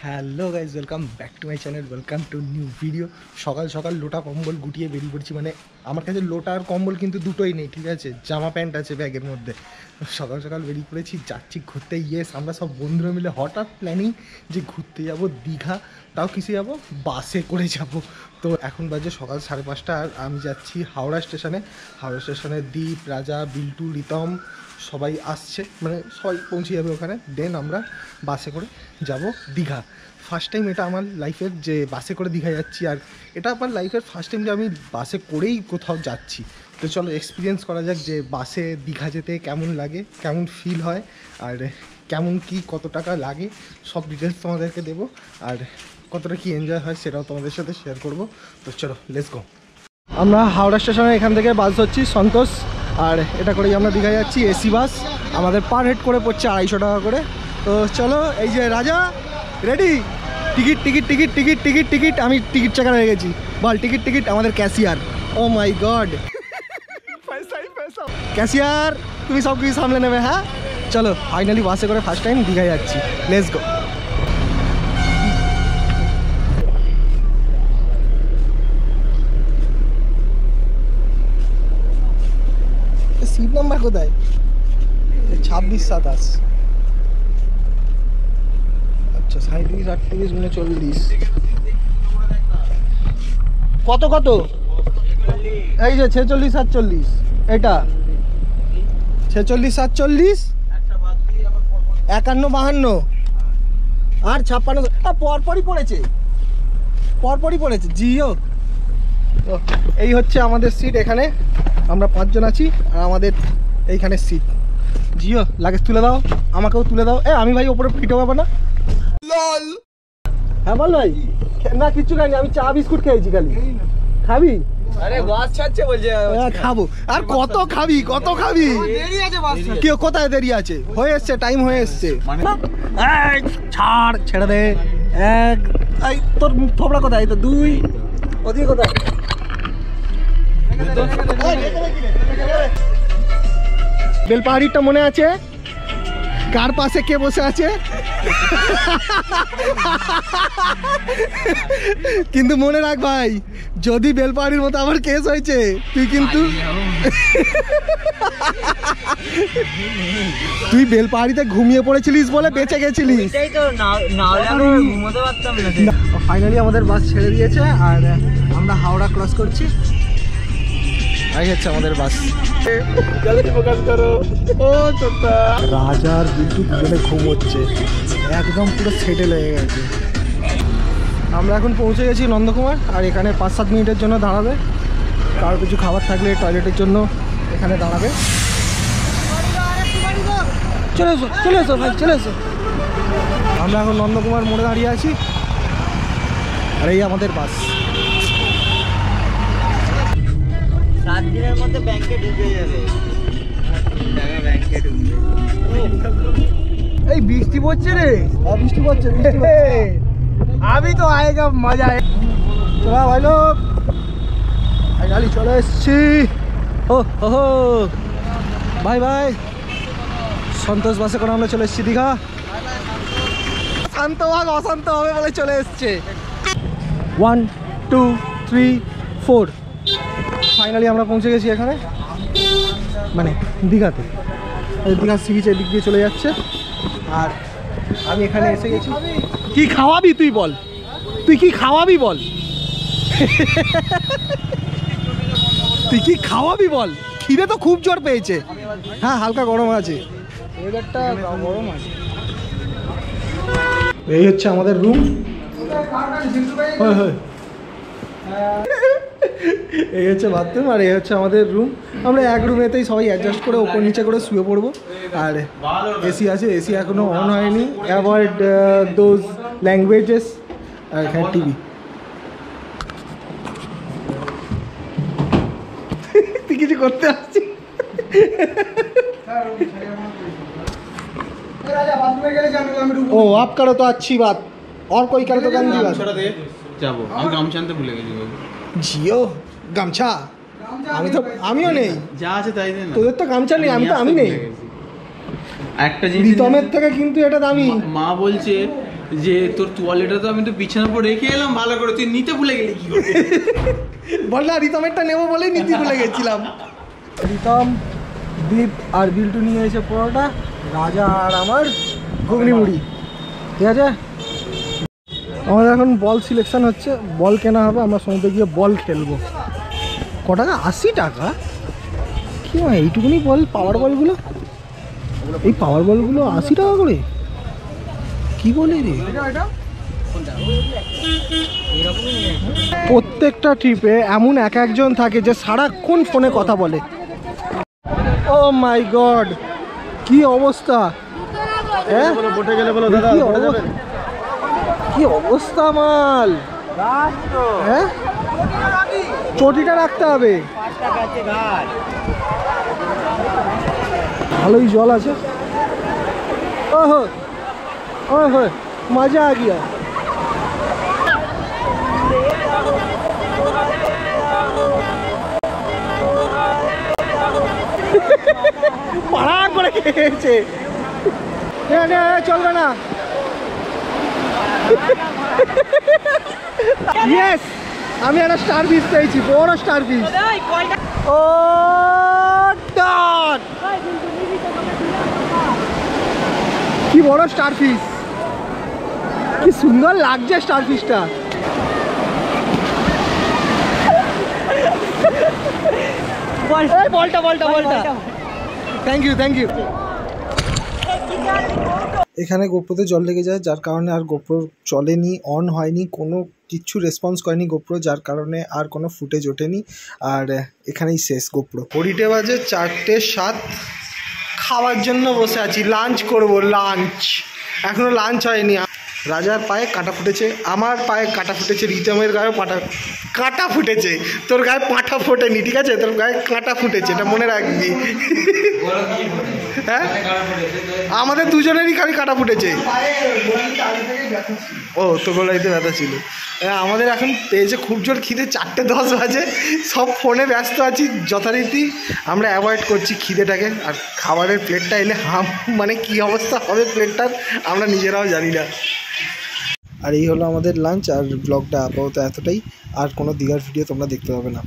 Hello guys, welcome back to my channel, welcome to new video. সকাল সকাল লোটা কম্বল গুটিয়ে বেরিয়ে পড়ছি। মানে আমার কাছে লোটা আর কম্বল কিন্তু দুটোই নেই, ঠিক আছে? জামা প্যান্ট আছে ব্যাগের মধ্যে। সকাল সকাল বেরিয়ে পড়েছি, যাচ্ছি ঘুরতে। ইয়েস, আমরা সব বন্ধুরা মিলে হঠাৎ প্ল্যানিং যে ঘুরতে যাব দীঘা। তাও কিসে যাব? বাসে করে যাব। তো এখন বাজে সকাল 5:30, আর আমি যাচ্ছি হাওড়া স্টেশনে। হাওড়া স্টেশনে দীপ, রাজা, বিল্টু, রিতম সবাই আসছে, মানে সবাই পৌঁছে যাবে ওখানে। দেন আমরা বাসে করে যাব দীঘা। ফার্স্ট টাইম এটা আমার লাইফের, যে বাসে করে দীঘা যাচ্ছি। আর এটা আমার লাইফের ফার্স্ট টাইম যে আমি বাসে করেই কোথাও যাচ্ছি। তো চলো এক্সপিরিয়েন্স করা যাক যে বাসে দীঘা যেতে কেমন লাগে, কেমন ফিল হয়, আর কেমন কি কত টাকা লাগে, সব ডিটেলস তোমাদেরকে দেবো। আর কতটা কি এনজয় হয় সেটাও তোমাদের সাথে শেয়ার করব। তো চলো লেটস গো। আমরা হাওড়া স্টেশনে এখান থেকে বাস ধরছি সন্তোষ, আর এটা করেই আমরা দীঘা যাচ্ছি। এসি বাস, আমাদের পার হেড করে পড়ছে 250 টাকা করে। তো চলো, এই যে রাজা ready. Ticket ticket ticket ticket ticket ticket আমি টিকিট চেকার হয়ে গেছি। বল টিকিট টিকিট। আমাদের ক্যাশিয়ার, ও মাই গড, ক্যাশিয়ার তুমি সব কিছু সামলে নেবে। হ্যাঁ চলো, ফাইনালি বাসে করে ফার্স্ট টাইম দীঘা যাচ্ছি। Let's go. সিট নাম্বার কোথায়? 26-27। আচ্ছা, 37, 38, 39। কত কত? এই যে 46, 47, এটা 46, 47, 51, 52 আর 56। পরপরই পড়েছে জিও। তো এই হচ্ছে আমাদের সিট। এখানে আমরা 5 জন আছি, আর আমাদের এইখানে সিট। জিও, লাগেজ তুলে দাও, আমাকেও তুলে দাও। আমি ভাই ওপরে ফিট হবো না। হ্যাঁ বল ভাই। না কিচ্ছু খাইনি, আমি চা বিস্কুট খেয়েছি খালি। খাবি? আরে বাস ছাড়ছে বলছে। খাবো। আর কত খাবি? দেরি আছে বাস ছাড়তে। কেউ কোথায় দেরি আছে? হয়ে এসছে, টাইম হয়ে এসছে। ছেড়ে দে। এই তোর থোবড়া কোথায়? তো 2 ওদিকে কোথায়? বেলপাহাড়িটা মনে আছে? কার পাশে কে বসে আছে? কিন্তু মনে রাখ ভাই, যদি বেলপাহাড়ির মতো আমার কেস হয়েছে, তুই কিন্তু তুই বেলপাহাড়িতে ঘুমিয়ে পড়েছিলিস বলে বেঁচে গেছিলিস। ঘুমোতে পারতাম না। ফাইনালি আমাদের বাস ছেড়ে দিয়েছে, আর আমরা হাওড়া ক্রস করছি। এই হচ্ছে আমাদের বাস। রাজার বিল্টু দুজনে ঘুম হচ্ছে, একদম পুরো সেটেল হয়ে গেছে। আমরা এখন পৌঁছে গেছি নন্দকুমার, আর এখানে 5-7 মিনিটের জন্য দাঁড়াবে। কারো কিছু খাবার থাকলে টয়লেটের জন্য এখানে দাঁড়াবে। চলে এসো ভাই, চলে এসো। আমরা এখন নন্দকুমার মোড়ে দাঁড়িয়ে আছি, আর এই আমাদের বাস। 7 দিনের মধ্যে ব্যাংকে ঢুকে যাবে। এই বৃষ্টি পড়ছে রে। বৃষ্টি পড়ছে। আমি তো আয়েগা মজা। চলা ভাই লোক, ফাইনালি চলে এসছি। ও হো ভাই ভাই, সন্তোষ বাসে করে আমরা চলে এসছি দীঘা। শান্ত ভাগ অশান্ত হবে বলে চলে এসছে। 1 2 3 4 ফাইনালি আমরা পৌঁছে গেছি এখানে, মানে দীঘাতে। দীঘার সি বিচের দিক দিয়ে চলে যাচ্ছে, আর আমি এখানে এসে গেছি। কি খাওয়াবি তুই বল? তুই কি খাওয়াবি বল? তুই কি খাওয়াবি বল? খিদে তো খুব জোর পেয়েছে। হ্যাঁ, হালকা গরম আছে, ওয়েদারটা গরম আছে। এই হচ্ছে আমাদের রুম। এই হচ্ছে বাথরুম, আর এই হচ্ছে আমাদের রুম। আমরা এক রুমেতেই সবাই অ্যাডজাস্ট করে ওপর নিচে করে শুয়ে পড়বো। আর এসি আছে, এসি এখনো অন হয়নি। Avoid those languages. আর এখানে টিভি। তুই কিছু করতে আসছিস? ओ आप करो तो अच्छी बात, और कोई करे तो गंदी बात। যাবো, আমি গামছা আনতে ভুলে গেছি। জিও গামছা আমিও নেই। যা আছে তাই দে না। তোদের তো গামছা নেই, আমি নেই। একটা জিনিস রিতমের থেকে কিন্তু এটা দামি। মা বলছে যে তোর তোয়ালেটা তো আমি তো বিছানার উপর রেখে এলাম ভালো করে, তুই নিতে ভুলে গেলি কি করে? বল না, রিতমেরটা নেবো বলে নিতে ভুলে গেছিলাম। রিতম, দীপ আর বিল্টু নিয়ে এসে পরোটা, রাজা আর আমার ঘুগনি মুড়ি, ঠিক আছে। আমাদের এখন বল সিলেকশন হচ্ছে, বল কেনা হবে, আমরা সমুদ্রে গিয়ে বল খেলবো। ক টাকা? 80 টাকা? কি হয় এইটুকুনি বল? পাওয়ার বলগুলো, এই পাওয়ার বলগুলো 80 টাকা করে? কি বলে রে? প্রত্যেকটা ট্রিপে এমন একজন থাকে যে সারাক্ষণ ফোনে কথা বলে। ও মাই গড, কি অবস্থা! হ্যাঁ, কি অবস্থা মাল! হ্যাঁ, চটিটা রাখতে হবে। ভালোই জল আছে। ওহো ওহো, মজা আ গিয়া। পাড়া করে খেয়েছে, চলবে না। ইয়েস, আমি একটা স্টার পিস পেয়েছি, বড় স্টার পিস। ও ডট, কি বড় স্টার পিস, কি সুন্দর লাগছে স্টার পিসটা। বলটা বলটা বলটা, থ্যাংক ইউ থ্যাংক ইউ। এখানে গোপ্রোতে জল লেগে যায়, যার কারণে আর গোপ্রো চলেনি, অন হয়নি, কোনো কিচ্ছু রেসপন্স করেনি গোপ্রো, যার কারণে আর কোনো ফুটেজ ওঠেনি। আর এখানেই শেষ গোপ্রো। ঘড়িতে বাজে 4:07, খাওয়ার জন্য বসে আছি, লাঞ্চ করব, লাঞ্চ। এখনও লাঞ্চ হয়নি। রাজার পায়ে কাঁটা ফুটেছে, আমার পায়ে কাঁটা ফুটেছে, রিতমের গায়েও কাঁটা ফুটেছে। তোর গায়ে পাঁঠা ফোটেনি, ঠিক আছে, তোর গায়ে কাঁটা ফুটেছে, এটা মনে রাখবি। হ্যাঁ, আমাদের দুজনেরই খালি কাঁটা ফুটেছে। ও, তো গলাইতে ব্যথা ছিল। আমাদের এখন পেয়েছে খুব জোর খিদে, 4:10 বাজে, সব ফোনে ব্যস্ত আছি যথারীতি। আমরা অ্যাভয়েড করছি খিদেটাকে, আর খাবারের প্লেটটা এলে মানে কী অবস্থা হবে প্লেটটার আমরা নিজেরাও জানি না। আর এই হলো আমাদের লাঞ্চ, আর ব্লগটা আপাতত এতটাই, আর কোনো দীঘার ভিডিও তোমরা দেখতে পাবে না।